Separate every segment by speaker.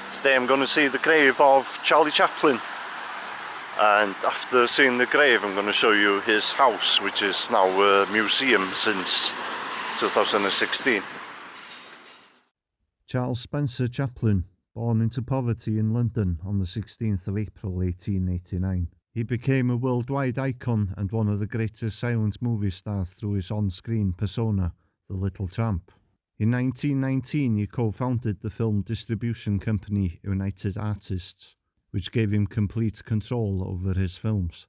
Speaker 1: Today I'm going to see the grave of Charlie Chaplin, and after seeing the grave I'm going to show you his house, which is now a museum since 2016.
Speaker 2: Charles Spencer Chaplin, born into poverty in London on the 16th of April 1889. He became a worldwide icon and one of the greatest silent movie stars through his on-screen persona, the Little Tramp. In 1919, he co-founded the film distribution company United Artists, which gave him complete control over his films.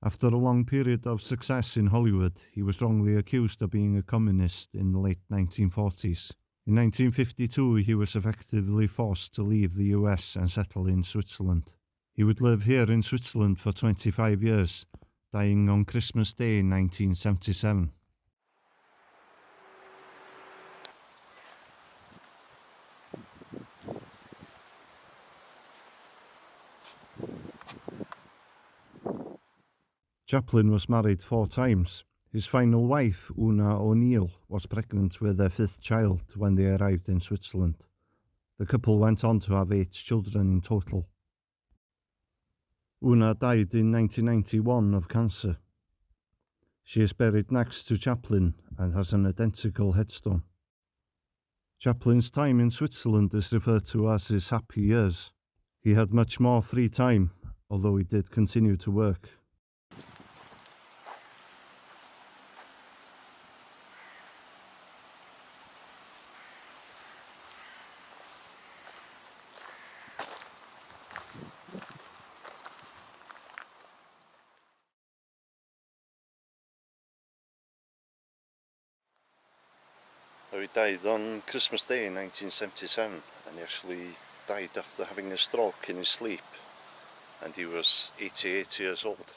Speaker 2: After a long period of success in Hollywood, he was wrongly accused of being a communist in the late 1940s. In 1952, he was effectively forced to leave the US and settle in Switzerland. He would live here in Switzerland for 25 years, dying on Christmas Day in 1977. Chaplin was married 4 times. His final wife, Una O'Neill, was pregnant with their 5th child when they arrived in Switzerland. The couple went on to have 8 children in total. Una died in 1991 of cancer. She is buried next to Chaplin and has an identical headstone. Chaplin's time in Switzerland is referred to as his happy years. He had much more free time, although he did continue to work.
Speaker 1: He died on Christmas Day in 1977, and he actually died after having a stroke in his sleep, and he was 88 years old.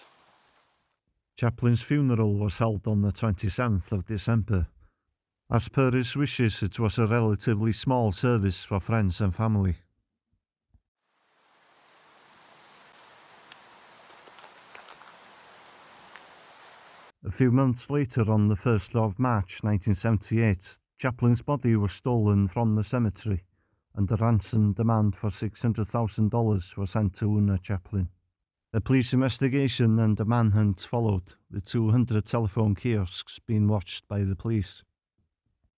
Speaker 2: Chaplin's funeral was held on the 27th of December. As per his wishes, it was a relatively small service for friends and family. A few months later, on the 1st of March 1978, Chaplin's body was stolen from the cemetery, and a ransom demand for $600,000 was sent to Una Chaplin. A police investigation and a manhunt followed, with 200 telephone kiosks being watched by the police.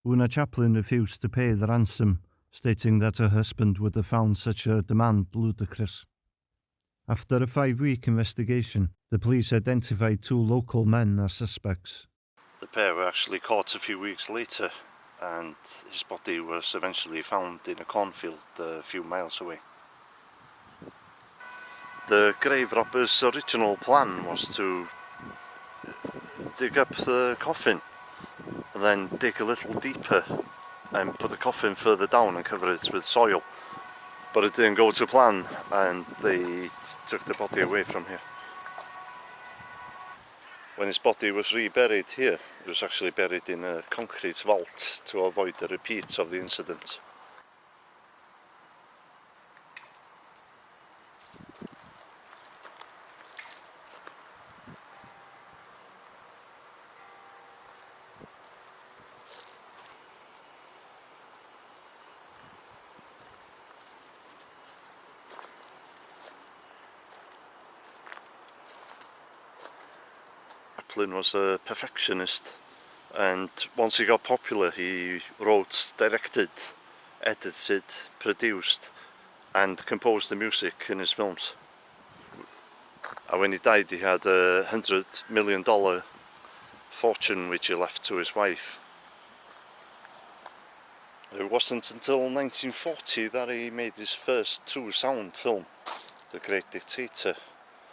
Speaker 2: Una Chaplin refused to pay the ransom, stating that her husband would have found such a demand ludicrous. After a 5-week investigation, the police identified 2 local men as suspects.
Speaker 1: The pair were actually caught a few weeks later, and his body was eventually found in a cornfield a few miles away. The grave robber's original plan was to dig up the coffin and then dig a little deeper and put the coffin further down and cover it with soil. But it didn't go to plan, and they took the body away from here. When his body was reburied here, it was actually buried in a concrete vault to avoid the repeats of the incident. Chaplin was a perfectionist, and once he got popular he wrote, directed, edited, produced and composed the music in his films. And when he died he had a $100 million fortune which he left to his wife. It wasn't until 1940 that he made his first true sound film, The Great Dictator,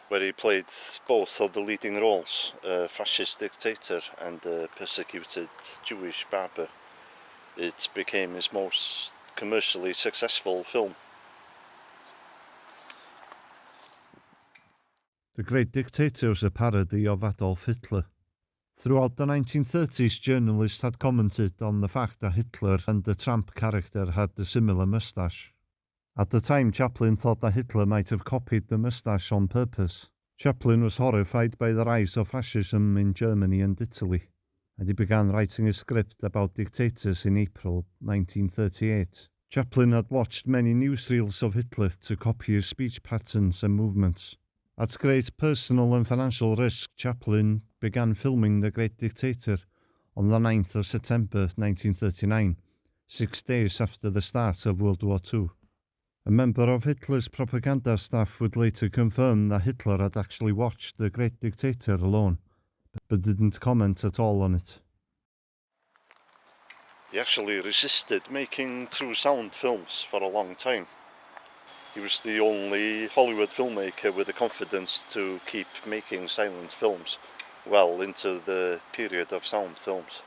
Speaker 1: where he played both of the leading roles, a fascist dictator and a persecuted Jewish barber. It became his most commercially successful film.
Speaker 2: The Great Dictator was a parody of Adolf Hitler. Throughout the 1930s, journalists had commented on the fact that Hitler and the Tramp character had a similar moustache. At the time, Chaplin thought that Hitler might have copied the moustache on purpose. Chaplin was horrified by the rise of fascism in Germany and Italy, and he began writing a script about dictators in April 1938. Chaplin had watched many newsreels of Hitler to copy his speech patterns and movements. At great personal and financial risk, Chaplin began filming The Great Dictator on the 9th of September 1939, 6 days after the start of World War II. A member of Hitler's propaganda staff would later confirm that Hitler had actually watched The Great Dictator alone, but didn't comment at all on it.
Speaker 1: He actually resisted making true sound films for a long time. He was the only Hollywood filmmaker with the confidence to keep making silent films well into the period of sound films.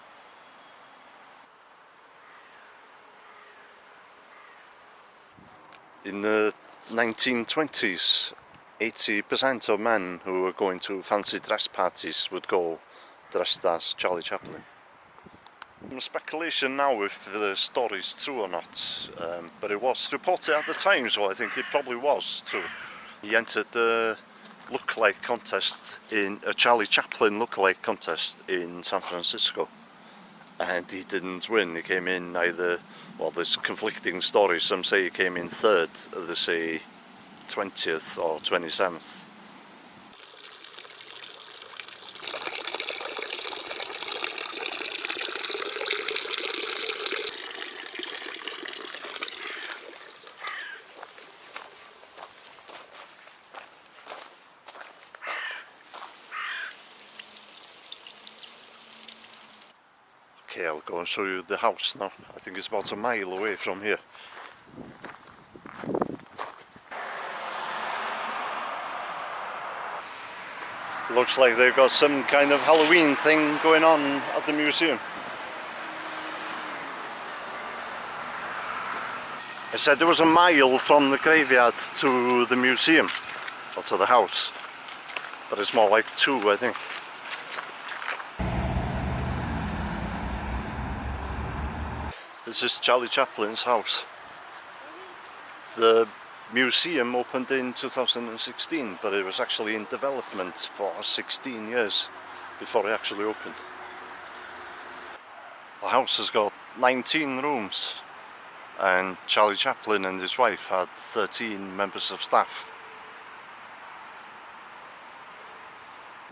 Speaker 1: In the 1920s, 80% of men who were going to fancy dress parties would go dressed as Charlie Chaplin. Speculation now if the story is true or not, but it was reported at the time, so I think it probably was true. He entered the lookalike contest in a Charlie Chaplin lookalike contest in San Francisco, and he didn't win. He came in either, well, there's conflicting stories. Some say he came in third, others say 20th or 27th. Okay, I'll go and show you the house now. I think it's about a mile away from here. Looks like they've got some kind of Halloween thing going on at the museum. I said there was a mile from the graveyard to the museum, or to the house, but it's more like 2, I think. This is Charlie Chaplin's house. The museum opened in 2016, but it was actually in development for 16 years before it actually opened. The house has got 19 rooms, and Charlie Chaplin and his wife had 13 members of staff.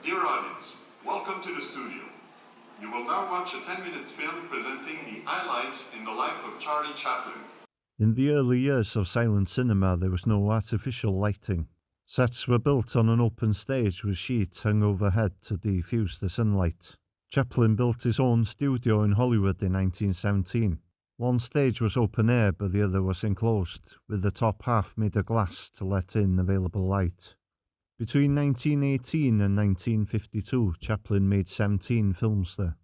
Speaker 3: Dear audience, welcome to the studio. You will now watch a 10-minute film presenting the highlights in the life of Charlie Chaplin.
Speaker 2: In the early years of silent cinema, there was no artificial lighting. Sets were built on an open stage with sheets hung overhead to diffuse the sunlight. Chaplin built his own studio in Hollywood in 1917. One stage was open air, but the other was enclosed, with the top half made of glass to let in available light. Between 1918 and 1952, Chaplin made 17 films there.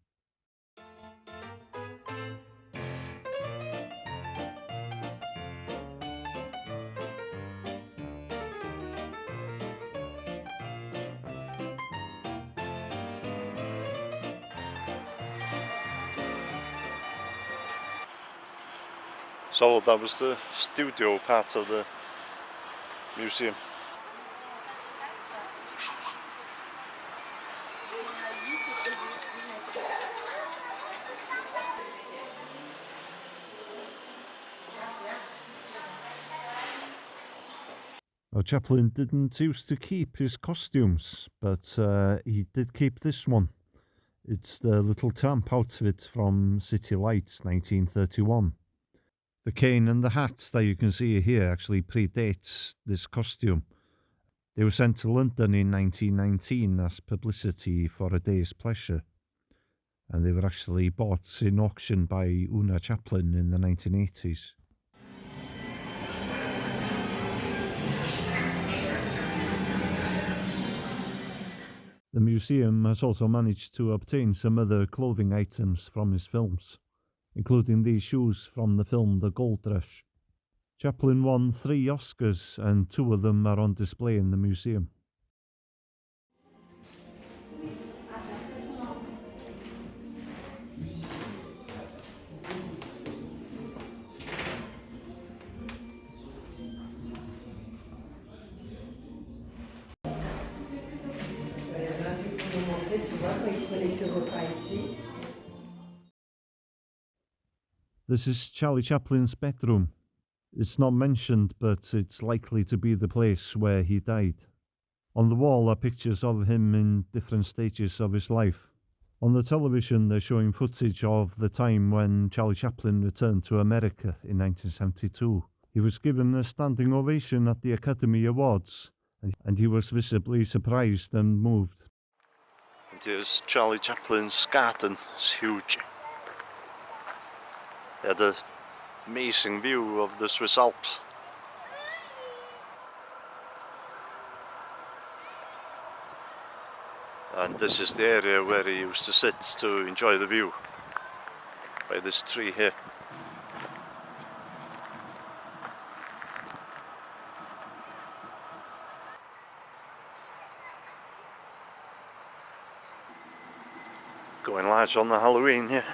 Speaker 1: So that was the studio part of the museum.
Speaker 2: Well, Chaplin didn't used to keep his costumes, but he did keep this one. It's the little tramp outfit from City Lights, 1931. The cane and the hats that you can see here actually predates this costume. They were sent to London in 1919 as publicity for a day's pleasure, and they were actually bought in auction by Una Chaplin in the 1980s. The museum has also managed to obtain some other clothing items from his films, including these shoes from the film The Gold Rush. Chaplin won 3 Oscars, and 2 of them are on display in the museum. This is Charlie Chaplin's bedroom. It's not mentioned, but it's likely to be the place where he died. On the wall are pictures of him in different stages of his life. On the television, they're showing footage of the time when Charlie Chaplin returned to America in 1972. He was given a standing ovation at the Academy Awards, and he was visibly surprised and moved.
Speaker 1: And here's Charlie Chaplin's garden. It's huge. He had an amazing view of the Swiss Alps. And this is the area where he used to sit to enjoy the view, by this tree here. Going large on the Halloween here.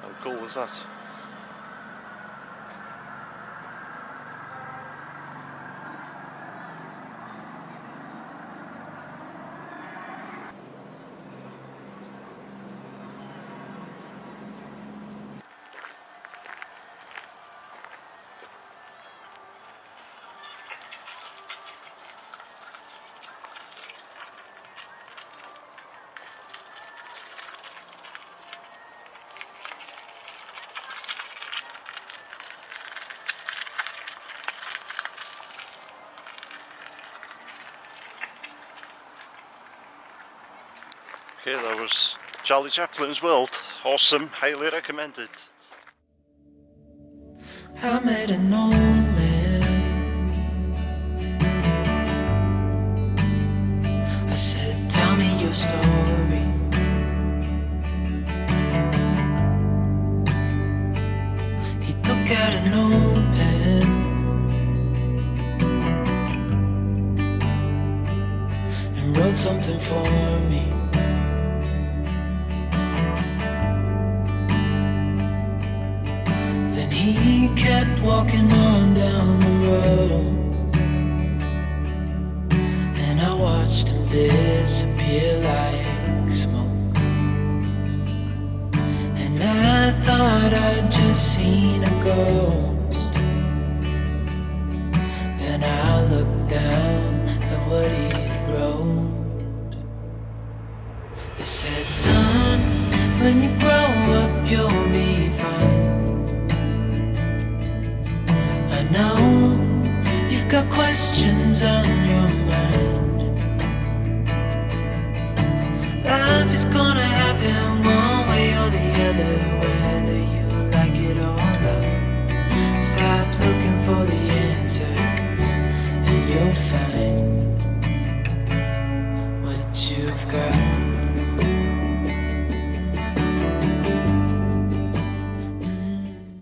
Speaker 1: How cool was that? Okay, that was Charlie Chaplin's world. Awesome, highly recommended.
Speaker 4: I met an old man. I said, tell me your story. He took out a notepad and wrote something for me. He kept walking on down the road, and I watched him disappear like smoke. And I thought I'd just seen a ghost. Then I looked down at what he wrote. It said, son, when you grow up you'll be fine. I know you've got questions on your mind. Life is gonna happen.